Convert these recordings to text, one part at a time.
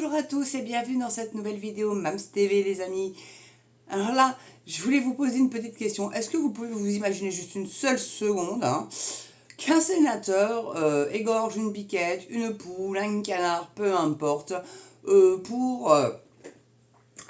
Bonjour à tous et bienvenue dans cette nouvelle vidéo Mams TV les amis. Alors là, je voulais vous poser une petite question. Est-ce que vous pouvez vous imaginer juste une seule seconde qu'un sénateur égorge une biquette, une poule, un canard, peu importe, pour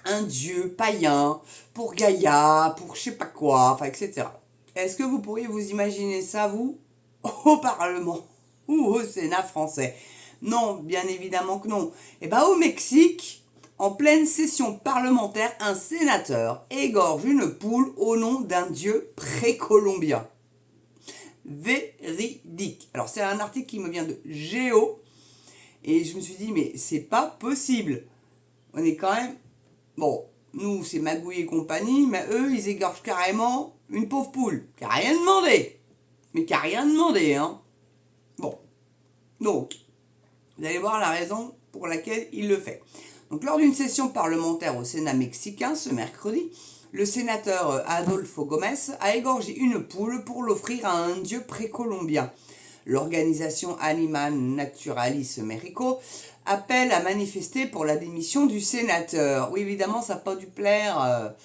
un dieu païen, pour Gaïa, pour je sais pas quoi, enfin etc. Est-ce que vous pourriez vous imaginer ça, vous, au Parlement ou au Sénat français? Non, bien évidemment que non. Et bien au Mexique, en pleine session parlementaire, un sénateur égorge une poule au nom d'un dieu précolombien. Véridique. Alors c'est un article qui me vient de Géo, et je me suis dit, mais c'est pas possible. On est quand même... Bon, nous c'est Magouille et compagnie, mais eux ils égorgent carrément une pauvre poule, qui a rien demandé. Mais qui a rien demandé, hein. Bon, donc... Vous allez voir la raison pour laquelle il le fait. Donc, lors d'une session parlementaire au Sénat mexicain ce mercredi, le sénateur Adolfo Gómez a égorgé une poule pour l'offrir à un dieu précolombien. L'organisation Anima Naturalis Mexico appelle à manifester pour la démission du sénateur. Oui, évidemment, ça n'a pas dû plaire.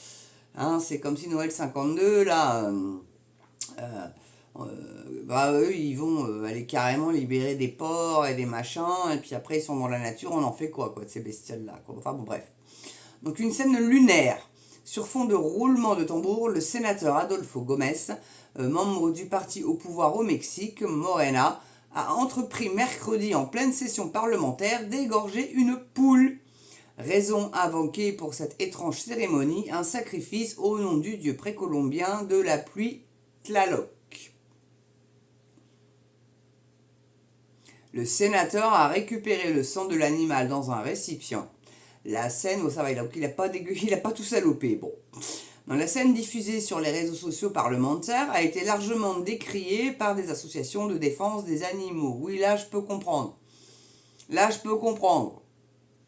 C'est comme si Noël 52, là... eux ils vont aller carrément libérer des porcs et des machins, et puis après ils sont dans la nature, on en fait quoi de ces bestioles là quoi. Enfin bon, bref. Donc une scène lunaire sur fond de roulement de tambour. Le sénateur Adolfo Gómez, membre du parti au pouvoir au Mexique, Morena, a entrepris mercredi en pleine session parlementaire d'égorger une poule. Raison invoquée pour cette étrange cérémonie, un sacrifice au nom du dieu précolombien de la pluie Tlaloc. Le sénateur a récupéré le sang de l'animal dans un récipient. La scène, ça va, il a pas tout salopé. Bon. Dans la scène diffusée sur les réseaux sociaux parlementaires a été largement décriée par des associations de défense des animaux. Oui, là, je peux comprendre.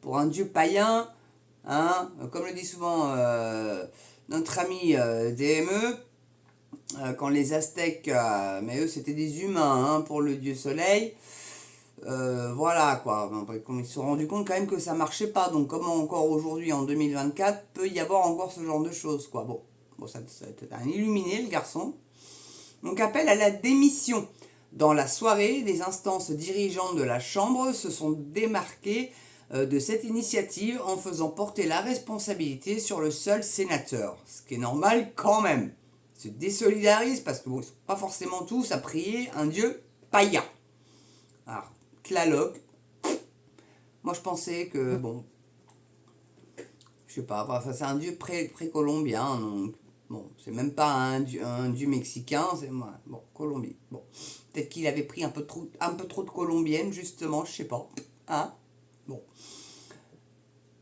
Pour un dieu païen, comme le dit souvent notre ami DME, quand les Aztèques, mais eux c'était des humains pour le dieu soleil, voilà quoi, ils se sont rendus compte quand même que ça marchait pas, donc comment encore aujourd'hui en 2024 peut y avoir encore ce genre de choses quoi. Bon ça a un illuminé le garçon. Donc appel à la démission. Dans la soirée, les instances dirigeantes de la Chambre se sont démarquées de cette initiative en faisant porter la responsabilité sur le seul sénateur, ce qui est normal quand même. Ils se désolidarisent parce que ils ne sont pas forcément tous à prier un dieu païen. Alors, Tlaloc, moi je pensais que, je sais pas, c'est un dieu précolombien, donc, c'est même pas un dieu mexicain, c'est, Colombie. Bon, peut-être qu'il avait pris un peu trop de colombienne, justement, je sais pas, Bon.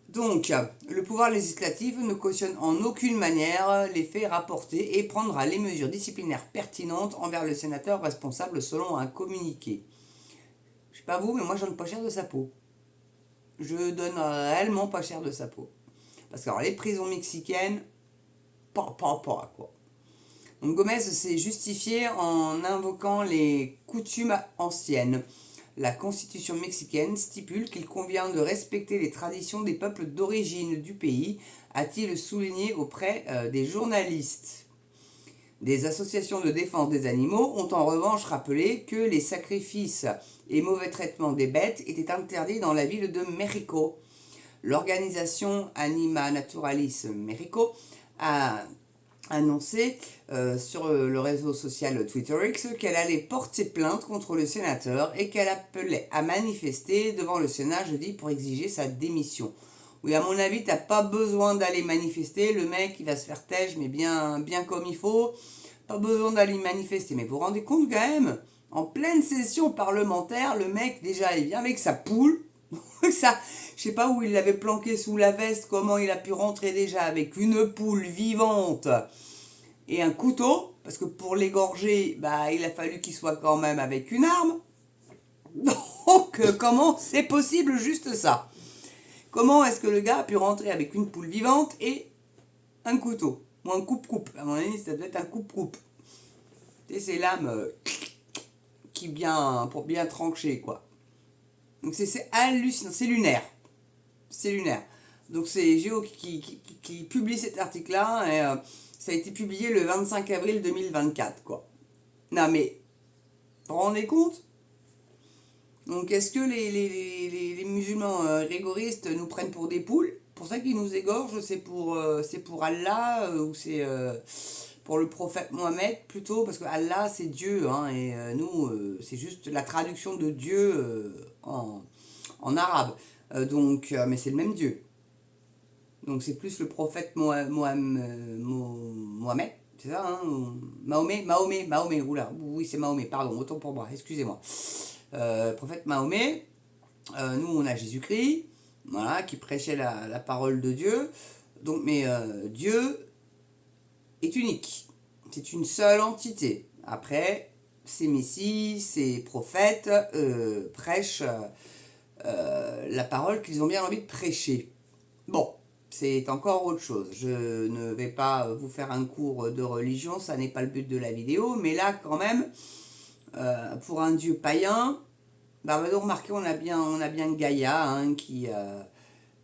Donc, le pouvoir législatif ne cautionne en aucune manière les faits rapportés et prendra les mesures disciplinaires pertinentes envers le sénateur responsable selon un communiqué. Je sais pas vous, mais moi je donne pas cher de sa peau. Je donne réellement pas cher de sa peau. Parce que alors, les prisons mexicaines, pas quoi. Donc Gómez s'est justifié en invoquant les coutumes anciennes. La constitution mexicaine stipule qu'il convient de respecter les traditions des peuples d'origine du pays, a-t-il souligné auprès des journalistes. Des associations de défense des animaux ont en revanche rappelé que les sacrifices et mauvais traitements des bêtes étaient interdits dans la ville de Mexico. L'organisation Anima Naturalis Mexico a annoncé sur le réseau social Twitter X qu'elle allait porter plainte contre le sénateur et qu'elle appelait à manifester devant le Sénat jeudi pour exiger sa démission. Oui, à mon avis, t'as pas besoin d'aller manifester, le mec il va se faire têche, mais bien comme il faut, pas besoin d'aller manifester. Mais vous vous rendez compte quand même, en pleine session parlementaire, le mec déjà il vient avec sa poule, ça, je sais pas où il l'avait planqué sous la veste, comment il a pu rentrer déjà avec une poule vivante et un couteau, parce que pour l'égorger, il a fallu qu'il soit quand même avec une arme. Donc, comment c'est possible juste ça? Comment est-ce que le gars a pu rentrer avec une poule vivante et un couteau? Ou un coupe-coupe. À mon avis, ça doit être un coupe-coupe. Et ces lames pour bien trancher, quoi. Donc c'est hallucinant, c'est lunaire. c'est lunaire. Donc c'est Géo qui publie cet article-là, et ça a été publié le 25 avril 2024, quoi. Non mais, vous vous rendez compte? Donc est-ce que les musulmans rigoristes nous prennent pour des poules? Pour ça qu'ils nous égorgent, c'est pour Allah ou c'est pour le prophète Mohammed plutôt? Parce que Allah c'est Dieu, hein, et nous c'est juste la traduction de Dieu en arabe. Mais c'est le même Dieu. Donc c'est plus le prophète Mohammed, c'est ça, hein? Mahomet, oula, oui c'est Mahomet, pardon, autant pour moi, excusez-moi. Prophète Mahomet, nous on a Jésus-Christ, voilà, qui prêchait la parole de Dieu. Donc, mais Dieu est unique, c'est une seule entité. Après, ces messies, ces prophètes prêchent la parole qu'ils ont bien envie de prêcher. Bon, c'est encore autre chose. Je ne vais pas vous faire un cours de religion, ça n'est pas le but de la vidéo, mais là quand même, pour un dieu païen, bah donc remarquez, on a bien Gaïa, hein, qui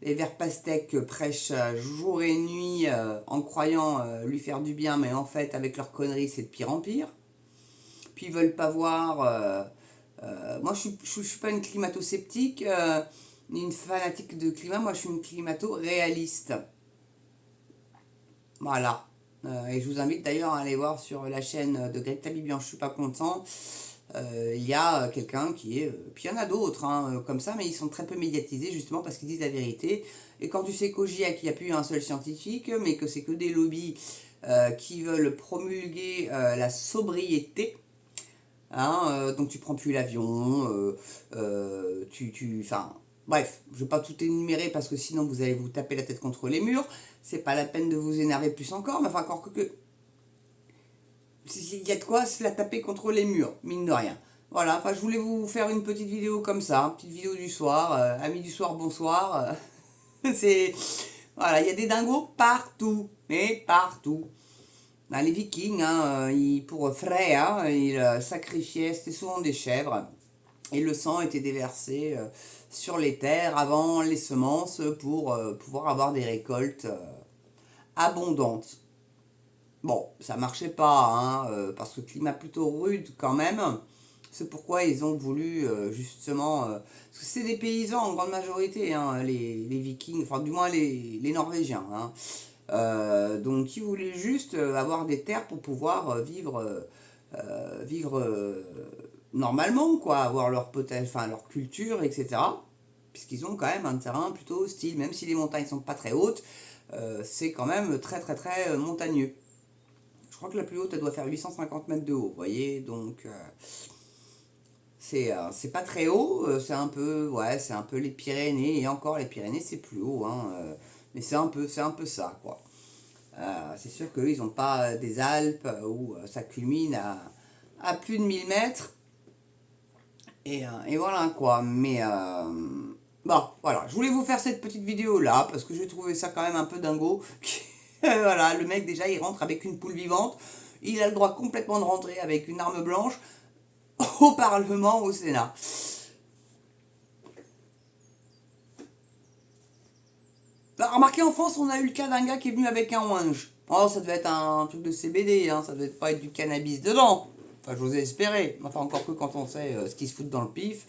les vers pastèques prêchent jour et nuit en croyant lui faire du bien, mais en fait avec leurs conneries c'est de pire en pire. Puis ils veulent pas voir. Moi je suis pas une climato-sceptique ni une fanatique de climat, moi je suis une climato-réaliste. Voilà. Et je vous invite d'ailleurs à aller voir sur la chaîne de Greg Tabibian, je suis pas content. Il y a quelqu'un qui est... Puis il y en a d'autres hein, comme ça, mais ils sont très peu médiatisés justement parce qu'ils disent la vérité. Et quand tu sais qu'au GIEC, il n'y a plus un seul scientifique, mais que c'est que des lobbies qui veulent promulguer la sobriété, hein, donc tu prends plus l'avion, enfin... Bref, je ne vais pas tout énumérer parce que sinon vous allez vous taper la tête contre les murs. C'est pas la peine de vous énerver plus encore, mais enfin encore que... Il y a de quoi se la taper contre les murs, mine de rien. Voilà, enfin je voulais vous faire une petite vidéo comme ça, une petite vidéo du soir, amis du soir, bonsoir. C'est... Voilà, il y a des dingos partout, mais partout. Ben, les Vikings, hein, pour Freya, ils sacrifiaient, c'était souvent des chèvres, et le sang était déversé sur les terres avant les semences pour pouvoir avoir des récoltes abondantes. Bon, ça marchait pas, hein, parce que le climat plutôt rude quand même. C'est pourquoi ils ont voulu justement... parce que c'est des paysans en grande majorité, hein, les Vikings, enfin du moins les Norvégiens. Hein. Donc ils voulaient juste avoir des terres pour pouvoir vivre normalement, quoi, avoir leur potager, enfin leur culture, etc. Puisqu'ils ont quand même un terrain plutôt hostile, même si les montagnes sont pas très hautes, c'est quand même très très très montagneux. Je crois que la plus haute, elle doit faire 850 mètres de haut, vous voyez, donc c'est pas très haut, c'est un peu les Pyrénées, et encore les Pyrénées c'est plus haut, hein, mais c'est un peu ça, quoi. C'est sûr qu'eux, ils n'ont pas des Alpes où ça culmine à plus de 1000 mètres, et voilà, quoi, mais bon, voilà, je voulais vous faire cette petite vidéo là, parce que j'ai trouvé ça quand même un peu dingo. Voilà, le mec déjà il rentre avec une poule vivante, il a le droit complètement de rentrer avec une arme blanche au Parlement, au Sénat. Alors, remarquez, en France on a eu le cas d'un gars qui est venu avec un ouinge. Oh, ça devait être un truc de CBD, hein, ça devait pas être du cannabis dedans. Enfin, j'ose espérer. Enfin, encore que quand on sait ce qui se fout dans le pif.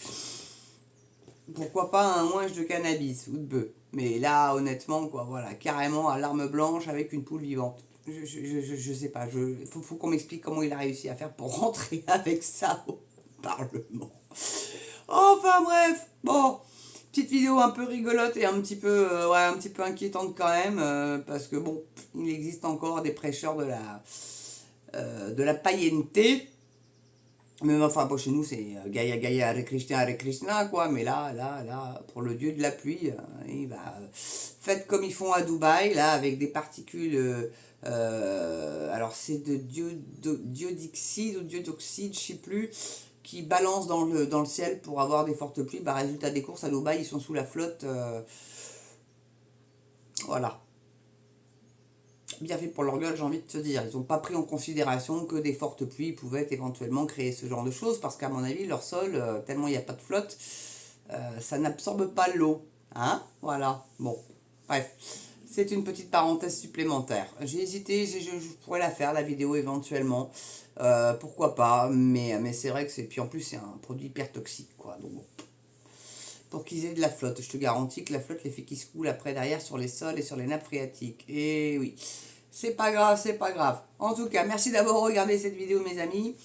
Pourquoi pas un ouinge de cannabis ou de bœuf. Mais là, honnêtement, quoi, voilà, carrément à l'arme blanche avec une poule vivante. Je sais pas, faut qu'on m'explique comment il a réussi à faire pour rentrer avec ça au Parlement. Enfin bref, bon, petite vidéo un peu rigolote et un petit peu inquiétante quand même, parce que bon, il existe encore des prêcheurs de la païenneté. Mais enfin, bon, chez nous, c'est Gaïa, Gaïa, Hare Krishna, quoi. Mais là, pour le dieu de la pluie, faites comme ils font à Dubaï, là, avec des particules. Alors, c'est de diodixide ou diodoxide, je sais plus, qui balancent dans le ciel pour avoir des fortes pluies. Bah, résultat des courses à Dubaï, ils sont sous la flotte. Voilà. Bien fait pour leur gueule, j'ai envie de te dire. Ils n'ont pas pris en considération que des fortes pluies pouvaient éventuellement créer ce genre de choses, parce qu'à mon avis, leur sol, tellement il n'y a pas de flotte, ça n'absorbe pas l'eau. Hein? Voilà. Bon. Bref. C'est une petite parenthèse supplémentaire. J'ai hésité, je pourrais la faire, la vidéo éventuellement. Pourquoi pas, mais c'est vrai que c'est... Puis en plus, c'est un produit hyper toxique, quoi. Donc bon. Pour qu'ils aient de la flotte, je te garantis que la flotte les fait qui se coulent après derrière sur les sols et sur les nappes phréatiques. Et oui, c'est pas grave, c'est pas grave. En tout cas, merci d'avoir regardé cette vidéo, mes amis.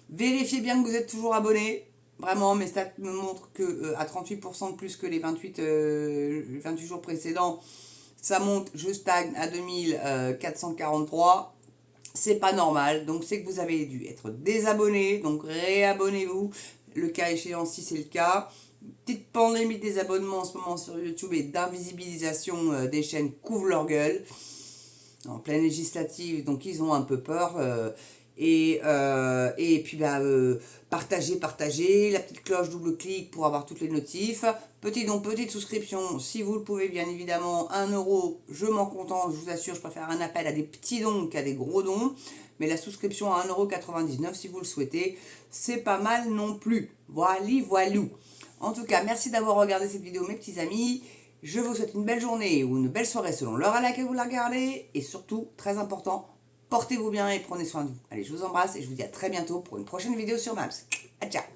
Vérifiez bien que vous êtes toujours abonnés. Vraiment, mes stats me montrent que à 38% de plus que les 28 jours précédents, ça monte, je stagne à 2443. C'est pas normal, donc c'est que vous avez dû être désabonné, donc réabonnez-vous, le cas échéant si c'est le cas. Petite pandémie des abonnements en ce moment sur YouTube et d'invisibilisation des chaînes couvrent leur gueule en pleine législative, donc ils ont un peu peur. Et puis partagez, la petite cloche double-clic pour avoir toutes les notifs. Petit don, petite souscription, si vous le pouvez bien évidemment, 1 €, je m'en contente, je vous assure, je préfère un appel à des petits dons qu'à des gros dons. Mais la souscription à 1,99 € si vous le souhaitez, c'est pas mal non plus. Voilou. En tout cas, merci d'avoir regardé cette vidéo mes petits amis. Je vous souhaite une belle journée ou une belle soirée selon l'heure à laquelle vous la regardez. Et surtout, très important, portez-vous bien et prenez soin de vous. Allez, je vous embrasse et je vous dis à très bientôt pour une prochaine vidéo sur Maps. Ciao.